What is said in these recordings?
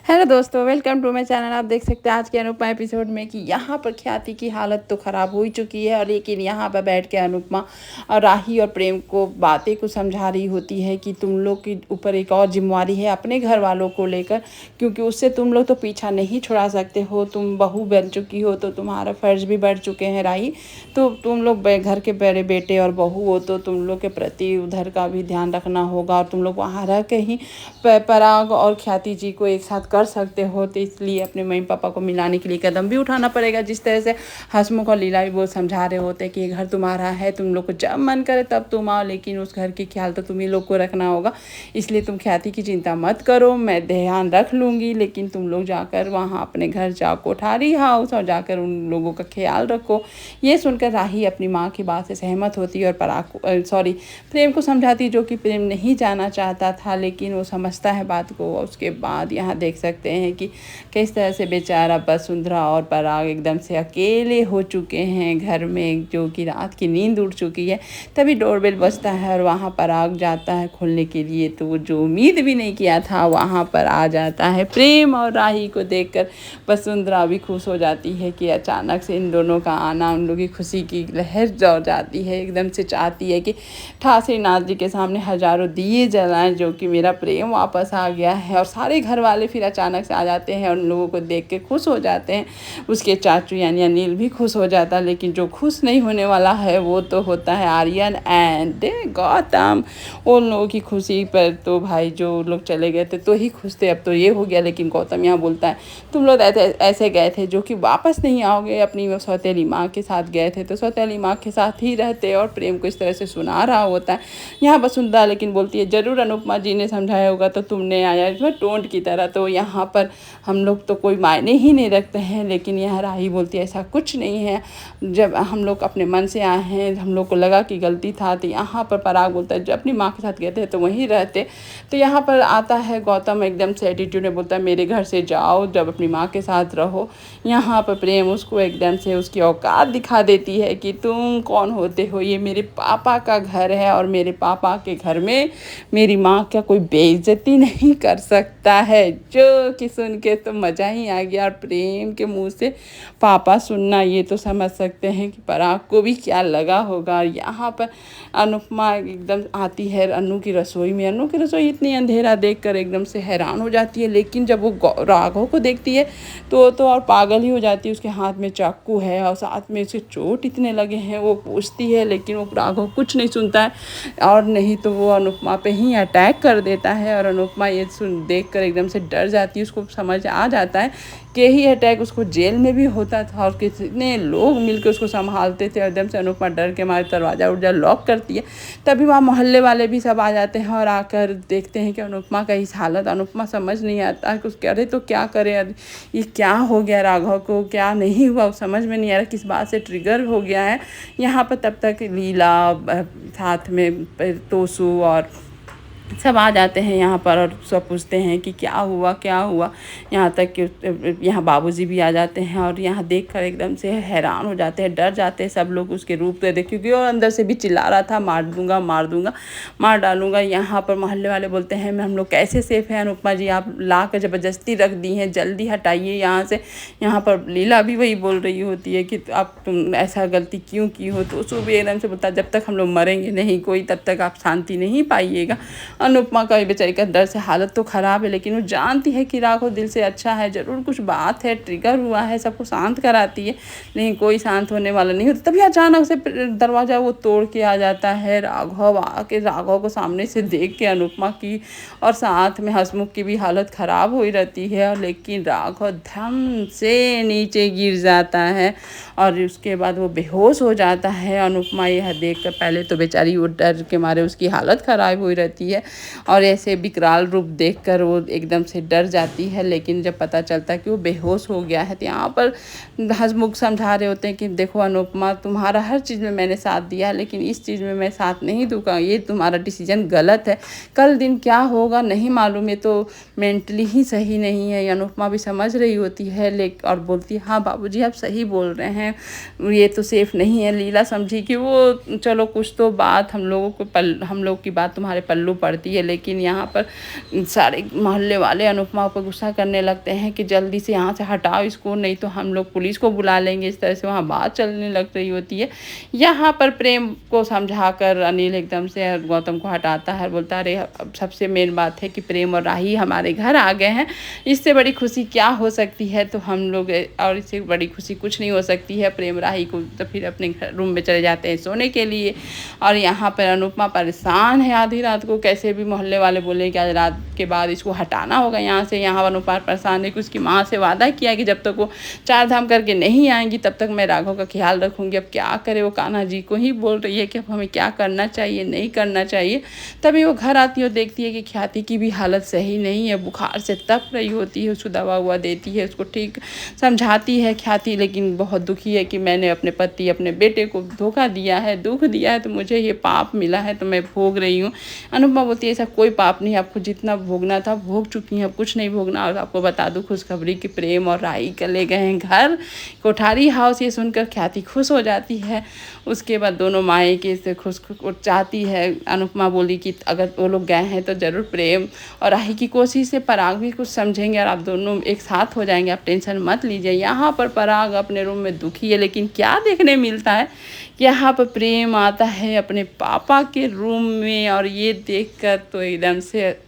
Hello दोस्तों, welcome to my channel. आप देख सकते हैं आज के अनुपमा एपिसोड में कि यहाँ पर ख्याति की हालत तो ख़राब हो ही चुकी है, और लेकिन यहाँ पर बैठ के अनुपमा और राही और प्रेम को बातें को समझा रही होती है कि तुम लोग के ऊपर एक और जिम्मेवारी है अपने घर वालों को लेकर, क्योंकि उससे तुम लोग तो पीछा नहीं छुड़ा सकते हो। तुम बहू बन चुकी हो तो तुम्हारा फ़र्ज भी बढ़ चुके हैं राही। तो तुम लोग घर के बड़े बेटे और बहू हो तो तुम लोग के प्रति उधर का भी ध्यान रखना होगा, और तुम लोग वहाँ रह के ही पराग और ख्याति जी को एक साथ कर सकते हो। तो इसलिए अपने मम्मी पापा को मिलाने के लिए कदम भी उठाना पड़ेगा। जिस तरह से हंसमुख और लीला भी वो समझा रहे होते हैं कि ये घर तुम्हारा है, तुम लोग को जब मन करे तब तुम आओ, लेकिन उस घर की ख्याल तो तुम ही लोग को रखना होगा। इसलिए तुम ख्याति की चिंता मत करो, मैं ध्यान रख लूँगी, लेकिन तुम लोग जाकर वहाँ अपने घर जाओ, कोठारी हाउस, और जाकर उन लोगों का ख्याल रखो। ये सुनकर राही अपनी माँ की बात से सहमत होती है और प्रेम को समझाती, जो कि प्रेम नहीं जाना चाहता था, लेकिन वो समझता है बात को। उसके बाद यहाँ देख सकते हैं कि किस तरह से बेचारा वसुंधरा और पराग एकदम से अकेले हो चुके हैं घर में, जो कि रात की नींद उड़ चुकी है। तभी डोरबेल बजता है और वहाँ पराग जाता है खोलने के लिए, तो वो जो उम्मीद भी नहीं किया था वहाँ पर आ जाता है। प्रेम और राही को देखकर वसुंधरा भी खुश हो जाती है कि अचानक से इन दोनों का आना उन लोगों की खुशी की लहर दौड़ जाती है। एकदम से चाहती है कि ठासी नाथ जी के सामने हजारों दिए जलाएं, जो कि मेरा प्रेम वापस आ गया है। और सारे घर वाले फिर अचानक से आ जाते हैं और उन लोगों को देख के खुश हो जाते हैं। उसके चाचू यानी अनिल भी खुश हो जाता है, लेकिन जो खुश नहीं होने वाला है वो तो होता है आर्यन एंड गौतम। उन लोगों की खुशी पर तो भाई जो लोग चले गए थे तो ही खुश थे, अब तो ये हो गया। लेकिन गौतम यहाँ बोलता है तुम लोग ऐसे गए थे जो कि वापस नहीं आओगे, अपनी सौतेली माँ के साथ गए थे तो सौतेली माँ के साथ ही रहते। और प्रेम को इस तरह से सुना रहा होता है यहाँ वसुंधरा, लेकिन बोलती है जरूर अनुपमा जी ने समझाया होगा तो तुमने आया इसमें टोंट की तरह, तो यहाँ पर हम लोग तो कोई मायने ही नहीं रखते हैं। लेकिन यह राही बोलती है ऐसा कुछ नहीं है, जब हम लोग अपने मन से आए हैं, हम लोग को लगा कि गलती था। तो यहाँ पर पराग बोलता है जब अपनी माँ के साथ गए थे तो वहीं रहते। तो यहाँ पर आता है गौतम एकदम से एटीट्यूड में बोलता है मेरे घर से जाओ, जब अपनी माँ के साथ रहो। यहाँ पर प्रेम उसको एकदम से उसकी औकात दिखा देती है कि तुम कौन होते हो, ये मेरे पापा का घर है और मेरे पापा के घर में मेरी माँ का कोई बेइज्जती नहीं कर सकता है। जो कि सुन के तो मज़ा ही आ गया। और प्रेम के मुंह से पापा सुनना, ये तो समझ सकते हैं कि पराग को भी क्या लगा होगा। और यहाँ पर अनुपमा एकदम आती है अनु की रसोई में। अनु की रसोई इतनी अंधेरा देखकर एकदम से हैरान हो जाती है, लेकिन जब वो राघव को देखती है तो और पागल ही हो जाती है। उसके हाथ में चाकू है और साथ में उसके चोट इतने लगे हैं। वो पूछती है लेकिन वो राघव कुछ नहीं सुनता है, और नहीं तो वो अनुपमा पे ही अटैक कर देता है। और अनुपमा ये देख कर एकदम से डर जाती है। उसको समझ आ जाता है कि यही अटैक उसको जेल में भी होता था और कितने लोग मिलकर उसको संभालते थे। एकदम से अनुपमा डर के मारे दरवाज़ा उर्जा लॉक करती है। तभी वहाँ मोहल्ले वाले भी सब आ जाते हैं और आकर देखते हैं कि अनुपमा का इस हालत। अनुपमा समझ नहीं आता कि उसके अरे तो क्या करे, ये क्या हो गया राघव को, क्या नहीं हुआ, समझ में नहीं आ रहा किस बात से ट्रिगर हो गया है। यहाँ पर तब तक लीला साथ में तोसू और सब आ जाते हैं यहाँ पर और सब पूछते हैं कि क्या हुआ क्या हुआ। यहाँ तक कि यहाँ बाबूजी भी आ जाते हैं और यहाँ देखकर एकदम से हैरान हो जाते हैं, डर जाते हैं सब लोग उसके रूप पे देख, क्योंकि वो अंदर से भी चिल्ला रहा था मार दूंगा मार दूंगा मार डालूंगा। यहाँ पर मोहल्ले वाले बोलते हैं मैं हम लोग कैसे सेफ हैं अनुपमा जी, आप ला कर ज़बरदस्ती रख दी हैं, जल्दी हटाइए यहाँ से। यहाँ पर लीला भी वही बोल रही होती है कि आप तुम ऐसा गलती क्यों की हो। तो उसको भी एकदम से बोलता है जब तक हम लोग मरेंगे नहीं कोई तब तक आप शांति नहीं पाइएगा। अनुपमा का बेचारी का डर से हालत तो ख़राब है, लेकिन वो जानती है कि राघव दिल से अच्छा है, ज़रूर कुछ बात है, ट्रिगर हुआ है, सबको शांत कराती है, लेकिन कोई शांत होने वाला नहीं होता। तभी अचानक से दरवाज़ा वो तोड़ के आ जाता है राघव। आके राघव को सामने से देख के अनुपमा की और साथ में हंसमुख की भी हालत ख़राब हुई रहती है, लेकिन राघव धम से नीचे गिर जाता है और उसके बाद वो बेहोश हो जाता है। अनुपमा यह देख कर पहले तो बेचारी वो डर के मारे उसकी हालत ख़राब हुई रहती है और ऐसे विकराल रूप देखकर वो एकदम से डर जाती है। लेकिन जब पता चलता है कि वो बेहोश हो गया है तो यहाँ पर हंसमुख समझा रहे होते हैं कि देखो अनुपमा तुम्हारा हर चीज़ में मैंने साथ दिया, लेकिन इस चीज़ में मैं साथ नहीं दूंगा, ये तुम्हारा डिसीजन गलत है, कल दिन क्या होगा नहीं मालूम, ये तो मेंटली ही सही नहीं है। अनुपमा भी समझ रही होती है लेकिन और बोलती है हाँ बाबूजी आप सही बोल रहे हैं, ये तो सेफ नहीं है। लीला समझी कि वो चलो कुछ तो बात हम लोग की बात तुम्हारे पल्लू पड़ पड़ती है। लेकिन यहाँ पर सारे मोहल्ले वाले अनुपमा पर गुस्सा करने लगते हैं कि जल्दी से यहाँ से हटाओ इसको, नहीं तो हम लोग पुलिस को बुला लेंगे। इस तरह से वहाँ बात चलने लग रही होती है। यहाँ पर प्रेम को समझाकर अनिल एकदम से गौतम को हटाता है, बोलता है अरे अब सबसे मेन बात है कि प्रेम और राही हमारे घर आ गए हैं, इससे बड़ी खुशी क्या हो सकती है। तो हम लोग, और इससे बड़ी खुशी कुछ नहीं हो सकती है। प्रेम राही को तो फिर अपने रूम में चले जाते हैं सोने के लिए। और यहाँ पर अनुपमा परेशान है आधी रात को, कैसे भी मोहल्ले वाले बोले कि आज रात के बाद इसको हटाना होगा यहाँ से। यहाँ अनुपमा परेशान है कि उसकी माँ से वादा किया कि जब तक वो 4 धाम करके नहीं आएंगी तब तक मैं राघव का ख्याल रखूँगी। अब क्या करे, वो कान्हा जी को ही बोल रही है कि अब हमें क्या करना चाहिए, नहीं करना चाहिए। तभी वो घर आती है और देखती है कि ख्याति की भी हालत सही नहीं है, बुखार से तप रही होती है। उसको दवा हुआ देती है, उसको ठीक समझाती है ख्याति, लेकिन बहुत दुखी है कि मैंने अपने पति अपने बेटे को धोखा दिया है, दुख दिया है, तो मुझे ये पाप मिला है तो मैं भोग रही हूँ। अनुपमा बोलती है ऐसा कोई पाप नहीं, आपको जितना भोगना था भोग चुकी हैं, अब कुछ नहीं भोगना। और आपको बता दूँ खुशखबरी कि प्रेम और राही चले गए हैं घर कोठारी हाउस। ये सुनकर ख्याति खुश हो जाती है। उसके बाद दोनों मायके से खुश चाहती है। अनुपमा बोली कि अगर वो लोग गए हैं तो ज़रूर प्रेम और राही की कोशिश से पराग भी कुछ समझेंगे और आप दोनों एक साथ हो जाएंगे, आप टेंशन मत लीजिए। यहाँ पर पराग अपने रूम में दुखी है, लेकिन क्या देखने मिलता है कि यहाँ पर प्रेम आता है अपने पापा के रूम में। और ये देखकर तो एकदम से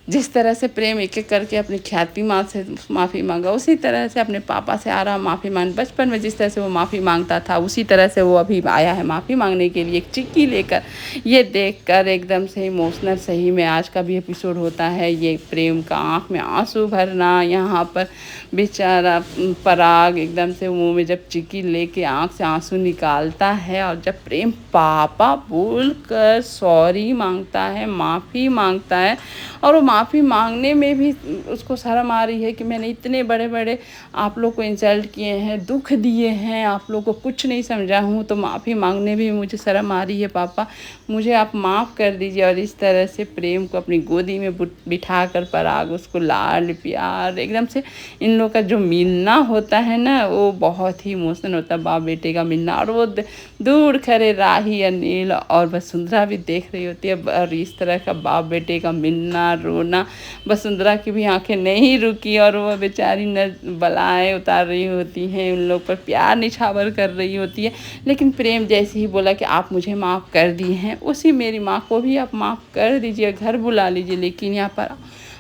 जिस तरह से प्रेम एक एक करके अपनी ख्याति माँ से माफ़ी मांगा, उसी तरह से अपने पापा से आ रहा माफ़ी मांग। बचपन में जिस तरह से वो माफ़ी मांगता था उसी तरह से वो अभी आया है माफ़ी मांगने के लिए एक चिक्की लेकर। ये देखकर एकदम से इमोशनल सही में आज का भी एपिसोड होता है। ये प्रेम का आँख में आंसू भरना, यहाँ पर बेचारा पराग एकदम से मुँह में जब चिक्की लेके आँख से आंसू निकालता है और जब प्रेम पापा बोलकर सॉरी मांगता है, माफ़ी मांगता है। और वो माफ़ी मांगने में भी उसको शर्म आ रही है कि मैंने इतने बड़े बड़े आप लोग को इंसल्ट किए हैं, दुख दिए हैं, आप लोग को कुछ नहीं समझा हूँ, तो माफ़ी मांगने भी मुझे शर्म आ रही है। पापा मुझे आप माफ़ कर दीजिए। और इस तरह से प्रेम को अपनी गोदी में बिठा कर पराग उसको लाड प्यार एकदम से इन लोग का जो मिलना होता है ना, वो बहुत ही इमोशनल होता है बाप बेटे का मिलना। और वो दूर खड़े राही अनिल और वसुंधरा भी देख रही होती है। और इस तरह का बाप बेटे का मिलना, रोना, वसुंधरा की भी आंखें नहीं रुकी और वो बेचारी न बलाएं उतार रही होती हैं, उन लोग पर प्यार निछावर कर रही होती है। लेकिन प्रेम जैसे ही बोला कि आप मुझे माफ़ कर दिए हैं, उसी मेरी माँ को भी आप माफ़ कर दीजिए, घर बुला लीजिए। लेकिन यहाँ पर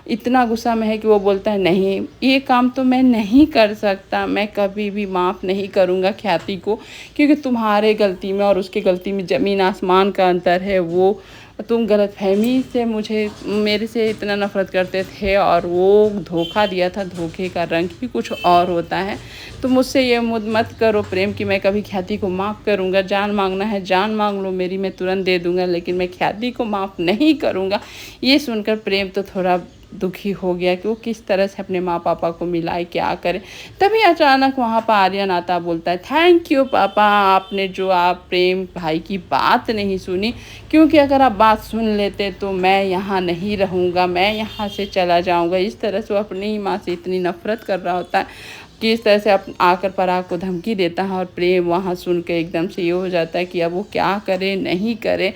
इतना गुस्सा में है कि वो बोलता है नहीं, ये काम तो मैं नहीं कर सकता, मैं कभी भी माफ़ नहीं करूँगा ख्याति को, क्योंकि तुम्हारे गलती में और उसकी गलती में ज़मीन आसमान का अंतर है। वो तुम गलतफहमी से मेरे से इतना नफ़रत करते थे और वो धोखा दिया था, धोखे का रंग ही कुछ और होता है। तो मुझसे ये मुद मत करो प्रेम कि मैं कभी ख्याति को माफ़ करूँगा। जान मांगना है जान मांग लो मेरी, मैं तुरंत दे दूँगा, लेकिन मैं ख्याति को माफ़ नहीं करूँगा। ये सुनकर प्रेम तो थोड़ा दुखी हो गया कि वो किस तरह से अपने माँ पापा को मिलाए, क्या करे। तभी अचानक वहाँ पर आर्यन आता, बोलता है थैंक यू पापा, आपने जो आप प्रेम भाई की बात नहीं सुनी, क्योंकि अगर आप बात सुन लेते तो मैं यहाँ नहीं रहूँगा, मैं यहाँ से चला जाऊँगा। इस तरह से वो अपनी ही माँ से इतनी नफ़रत कर रहा होता है कि इस तरह से आकर पराग को धमकी देता है। और प्रेम वहाँ सुन के एकदम से ये हो जाता है कि अब वो क्या करे नहीं करे।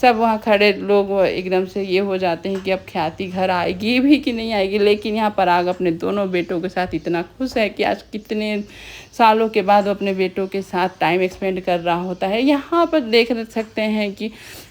सब वहाँ खड़े लोग एकदम से ये हो जाते हैं कि अब ख्याति घर आएगी भी कि नहीं आएगी। लेकिन यहाँ पराग अपने दोनों बेटों के साथ इतना खुश है कि आज कितने सालों के बाद वो अपने बेटों के साथ टाइम एक्सपेंड कर रहा होता है। यहाँ पर देख सकते हैं कि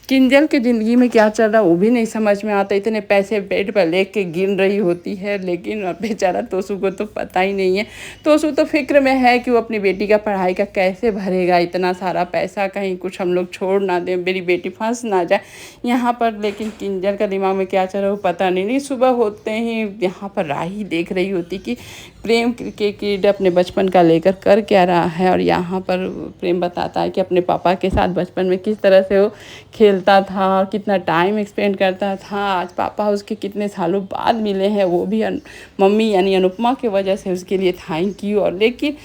किंजल की ज़िंदगी में क्या चल रहा है वो भी नहीं समझ में आता। इतने पैसे बेड पर लेके गिन रही होती है, लेकिन बेचारा तोसू को तो पता ही नहीं है। तोसू तो फिक्र में है कि वो अपनी बेटी का पढ़ाई का कैसे भरेगा, इतना सारा पैसा कहीं कुछ हम लोग छोड़ ना दें, मेरी बेटी फंस ना जाए यहाँ पर। लेकिन किंजल का दिमाग में क्या चल रहा है वो पता नहीं। सुबह होते ही यहाँ पर राही देख रही होती कि प्रेम क्रिकेट अपने बचपन का लेकर कर क्या रहा है। और यहाँ पर प्रेम बताता है कि अपने पापा के साथ बचपन में किस तरह से वो खेलता था और कितना टाइम स्पेंड करता था। आज पापा उसके कितने सालों बाद मिले हैं, वो भी मम्मी यानी अनुपमा की वजह से, उसके लिए थैंक यू। और लेकिन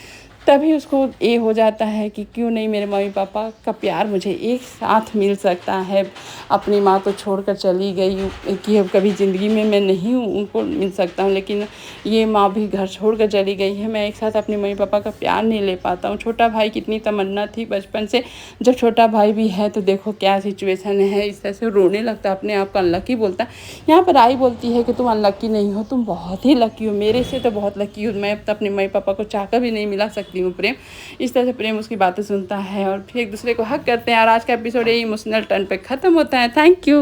तभी उसको ये हो जाता है कि क्यों नहीं मेरे मम्मी पापा का प्यार मुझे एक साथ मिल सकता है। अपनी माँ तो छोड़कर चली गई कि अब कभी ज़िंदगी में मैं नहीं उनको मिल सकता हूँ, लेकिन ये माँ भी घर छोड़कर चली गई है। मैं एक साथ अपने मम्मी पापा का प्यार नहीं ले पाता हूँ। छोटा भाई की इतनी तमन्ना थी बचपन से, जब छोटा भाई भी है तो देखो क्या सिचुएशन है। इस तरह से रोने लगता है, अपने आप को अनलकी बोलता है। यहाँ पर आई बोलती है कि तुम अनलकी नहीं हो, तुम बहुत ही लकी हो, मेरे से तो बहुत लकी हो, मैं तो अपने मम्मी पापा को चाहकर भी नहीं मिला सकती हूँ प्रेम। इस तरह से प्रेम उसकी बातें सुनता है और फिर एक दूसरे को हक करते हैं। और आज का एपिसोड ये इमोशनल टर्न पे ख़त्म होता है। Thank you.